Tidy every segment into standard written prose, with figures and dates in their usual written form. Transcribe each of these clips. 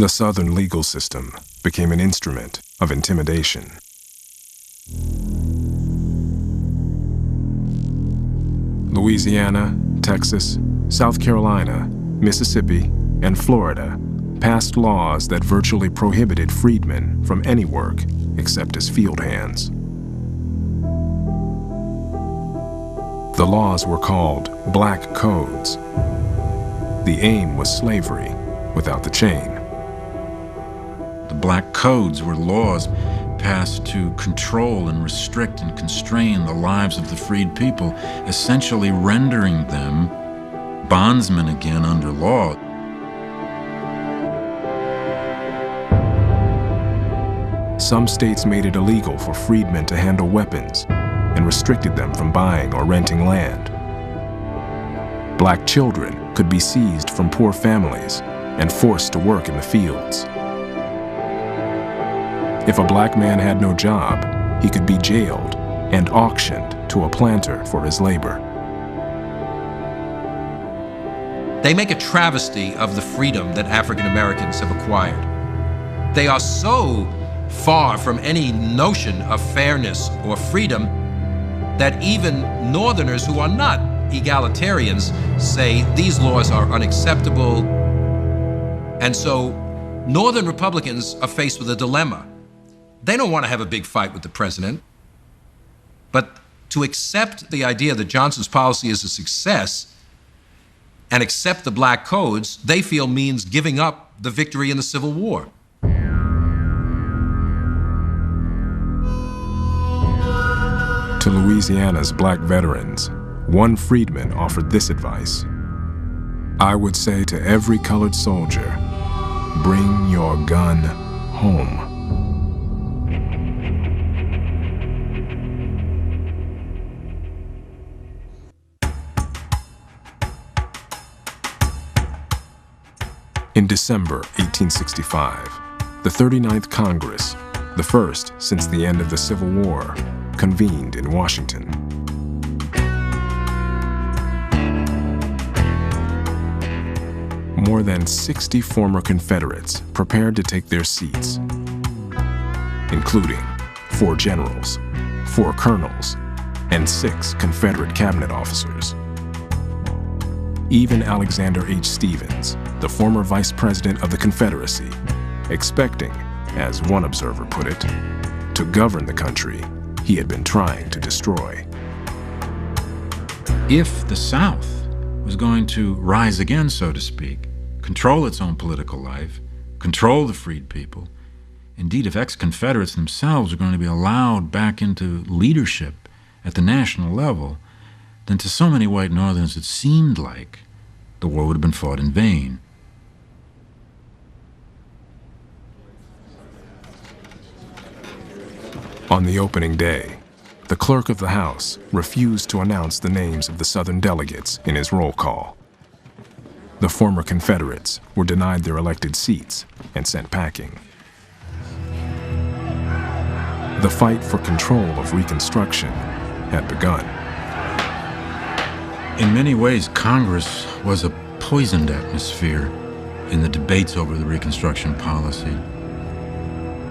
The Southern legal system became an instrument of intimidation. Louisiana, Texas, South Carolina, Mississippi, and Florida passed laws that virtually prohibited freedmen from any work except as field hands. The laws were called Black Codes. The aim was slavery without the chain. The Black Codes were laws passed to control and restrict and constrain the lives of the freed people, essentially rendering them bondsmen again under law. Some states made it illegal for freedmen to handle weapons and restricted them from buying or renting land. Black children could be seized from poor families and forced to work in the fields. If a black man had no job, he could be jailed and auctioned to a planter for his labor. They make a travesty of the freedom that African Americans have acquired. They are so far from any notion of fairness or freedom that even Northerners who are not egalitarians say these laws are unacceptable. And so Northern Republicans are faced with a dilemma. They don't want to have a big fight with the president, but to accept the idea that Johnson's policy is a success and accept the Black Codes, they feel means giving up the victory in the Civil War. To Louisiana's black veterans, one freedman offered this advice: "I would say to every colored soldier, bring your gun home." In December 1865, the 39th Congress, the first since the end of the Civil War, convened in Washington. More than 60 former Confederates prepared to take their seats, including 4 generals, 4 colonels, and 6 Confederate cabinet officers. Even Alexander H. Stephens, the former vice president of the Confederacy, expecting, as one observer put it, to govern the country he had been trying to destroy. If the South was going to rise again, so to speak, control its own political life, control the freed people, indeed, if ex-Confederates themselves were going to be allowed back into leadership at the national level, then to so many white Northerners it seemed like the war would have been fought in vain. On the opening day, the clerk of the House refused to announce the names of the Southern delegates in his roll call. The former Confederates were denied their elected seats and sent packing. The fight for control of Reconstruction had begun. In many ways, Congress was a poisoned atmosphere in the debates over the Reconstruction policy.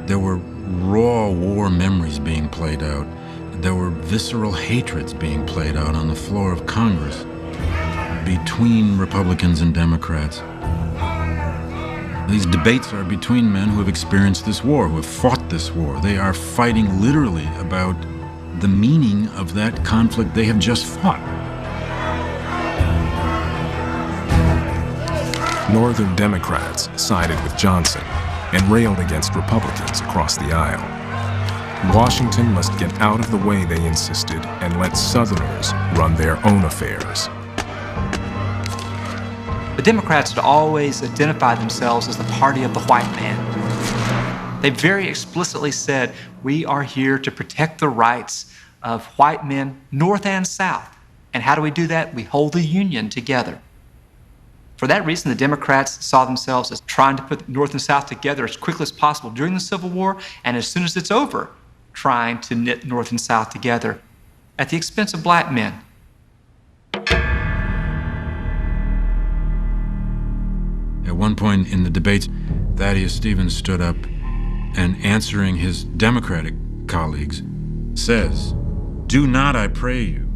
There were raw war memories being played out. There were visceral hatreds being played out on the floor of Congress between Republicans and Democrats. These debates are between men who have experienced this war, who have fought this war. They are fighting literally about the meaning of that conflict they have just fought. Northern Democrats sided with Johnson and railed against Republicans across the aisle. Washington must get out of the way, they insisted, and let Southerners run their own affairs. The Democrats had always identified themselves as the party of the white man. They very explicitly said, we are here to protect the rights of white men, North and South. And how do we do that? We hold the Union together. For that reason, the Democrats saw themselves as trying to put North and South together as quickly as possible during the Civil War, and as soon as it's over, trying to knit North and South together at the expense of black men. At one point in the debates, Thaddeus Stevens stood up and, answering his Democratic colleagues, says, "Do not, I pray you,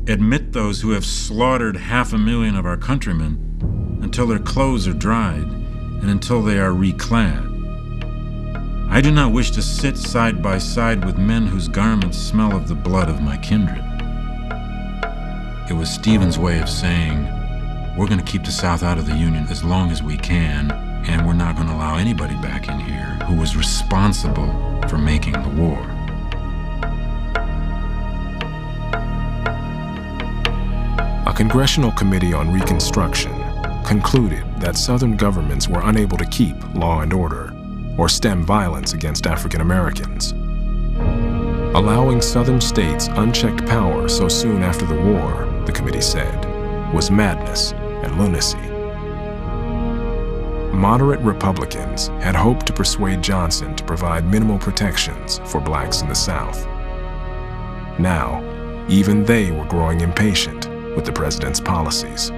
admit those who have slaughtered 500,000 of our countrymen until their clothes are dried and until they are reclad. I do not wish to sit side by side with men whose garments smell of the blood of my kindred." It was Stevens' way of saying, we're going to keep the South out of the Union as long as we can, and we're not going to allow anybody back in here who was responsible for making the war. A congressional committee on Reconstruction concluded that Southern governments were unable to keep law and order or stem violence against African Americans. Allowing Southern states unchecked power so soon after the war, the committee said, was madness and lunacy. Moderate Republicans had hoped to persuade Johnson to provide minimal protections for blacks in the South. Now, even they were growing impatient with the president's policies.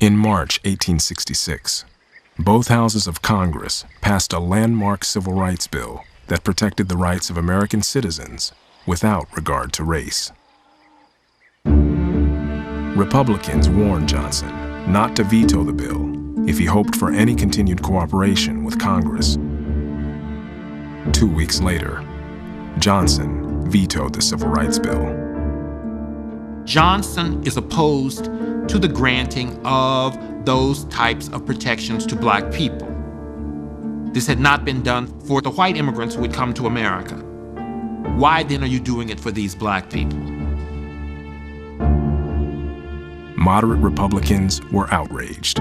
In March 1866, both houses of Congress passed a landmark civil rights bill that protected the rights of American citizens without regard to race. Republicans warned Johnson not to veto the bill if he hoped for any continued cooperation with Congress. 2 weeks later, Johnson vetoed the Civil Rights Bill. Johnson is opposed to the granting of those types of protections to black people. This had not been done for the white immigrants who had come to America. Why then are you doing it for these black people? Moderate Republicans were outraged.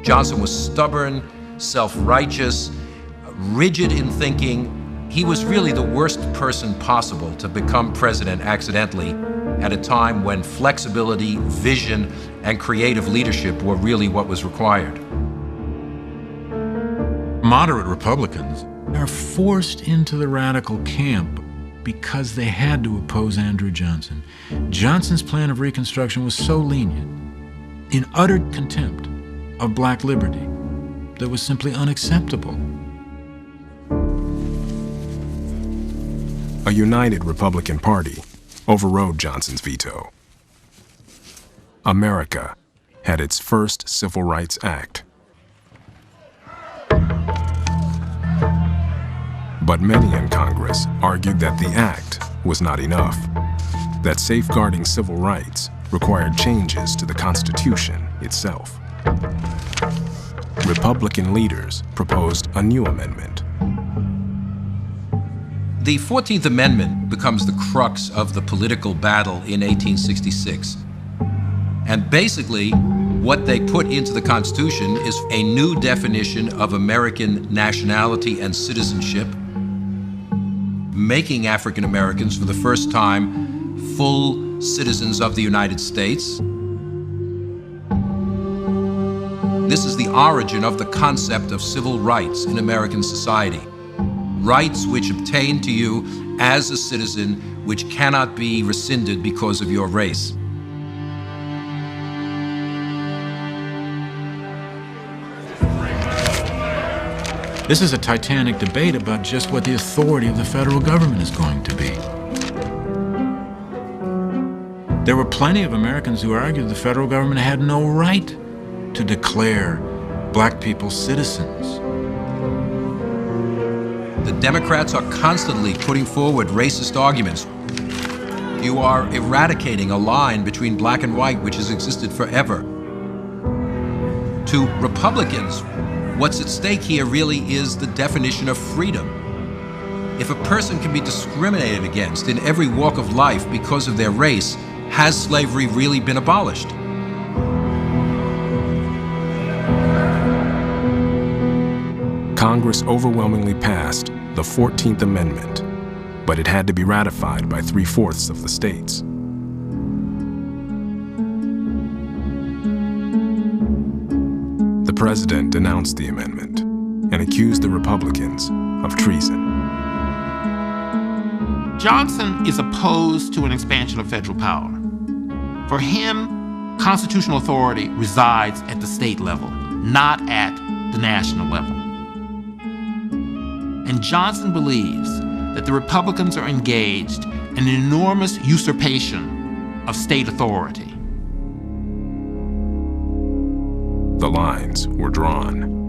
Johnson was stubborn, self-righteous, rigid in thinking. He was really the worst person possible to become president accidentally at a time when flexibility, vision, and creative leadership were really what was required. Moderate Republicans are forced into the radical camp because they had to oppose Andrew Johnson. Johnson's plan of Reconstruction was so lenient, in utter contempt of black liberty, that was simply unacceptable. A united Republican Party overrode Johnson's veto. America had its first Civil Rights Act. But many in Congress argued that the act was not enough, that safeguarding civil rights required changes to the Constitution itself. Republican leaders proposed a new amendment. The 14th Amendment becomes the crux of the political battle in 1866. And basically, what they put into the Constitution is a new definition of American nationality and citizenship, making African Americans for the first time full citizens of the United States. This is the origin of the concept of civil rights in American society. Rights which obtain to you as a citizen, which cannot be rescinded because of your race. This is a titanic debate about just what the authority of the federal government is going to be. There were plenty of Americans who argued the federal government had no right to declare black people citizens. The Democrats are constantly putting forward racist arguments. You are eradicating a line between black and white which has existed forever. To Republicans, what's at stake here really is the definition of freedom. If a person can be discriminated against in every walk of life because of their race, has slavery really been abolished? Congress overwhelmingly passed the 14th Amendment, but it had to be ratified by 3/4 of the states. The president denounced the amendment and accused the Republicans of treason. Johnson is opposed to an expansion of federal power. For him, constitutional authority resides at the state level, not at the national level. And Johnson believes that the Republicans are engaged in an enormous usurpation of state authority. The lines were drawn.